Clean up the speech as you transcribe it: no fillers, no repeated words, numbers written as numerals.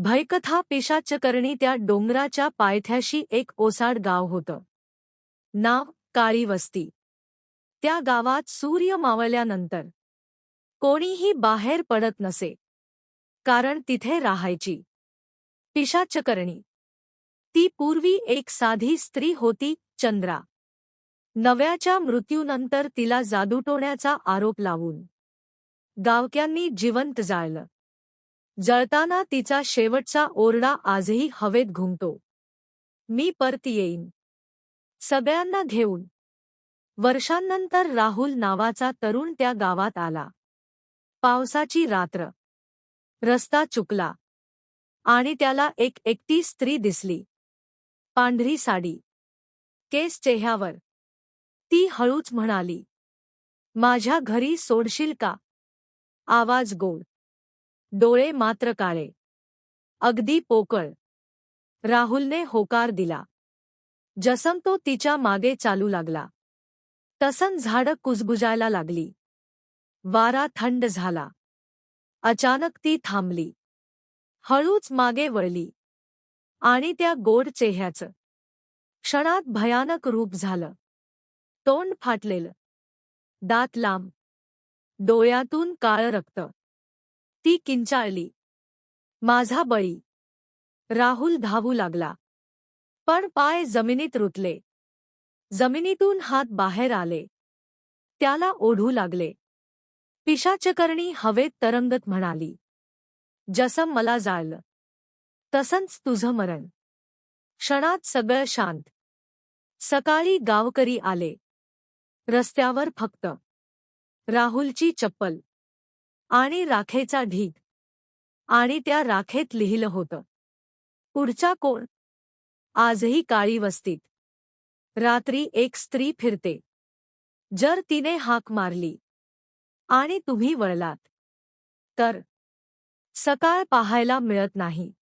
भयकथा पिशाचकरणी त्या डोंगराच्या पायथ्याशी एक ओसाड गाव होतं. नाव काळी वस्ती. त्या गावात सूर्य मावळल्यानंतर कोणीही बाहेर पडत नसे, कारण तिथे राहायची पिशाचकरणी. ती पूर्वी एक साधी स्त्री होती, चंद्रा. नव्याच्या मृत्यूनंतर तिला जादूटोण्याचा आरोप लावून गावक्यांनी जिवंत जाळलं. जळताना तिचा शेवटचा ओरडा आजही हवेत घुमतो, मी परत येईन सगळ्यांना घेऊन. वर्षांनंतर राहुल नावाचा तरुण त्या गावात आला. पावसाची रात्र, रस्ता चुकला आणि त्याला एक एकटी स्त्री दिसली. पांढरी साडी, केस चेहऱ्यावर. ती हळूच म्हणाली, माझ्या घरी सोडशील का? आवाज गोड, डोळे मात्र काळे, अगदी पोकळ. राहुलने होकार दिला. जसं तो तिच्या मागे चालू लागला तसं झाडं कुजबुजायला लागली. वारा थंड झाला. अचानक ती थांबली, हळूच मागे वळली आणि त्या गोड चेहऱ्याचं क्षणात भयानक रूप झालं. तोंड फाटलेलं, दात लांब, डोळ्यातून काळं रक्त. ती किंचाळली, माझा बळी. राहुल धावू लागला, पण पाय जमिनीत रुतले. जमिनीतून हात बाहेर आले, त्याला ओढू लागले. पिशाचकरणी हवेत तरंगत म्हणाली, जसं मला जाळलं तसंच तुझं मरण. क्षणात सगळं शांत. सकाळी गावकरी आले. रस्त्यावर फक्त राहुलची चप्पल आणि राखेचा ढीग, आणि त्या राखेत लिहिलं होतं, पुढचा कोण? आजही काळी वस्तीत रात्री एक स्त्री फिरते. जर तिने हाक मारली आणि तुम्ही वळलात तर सकाळ पाहायला मिळत नाही.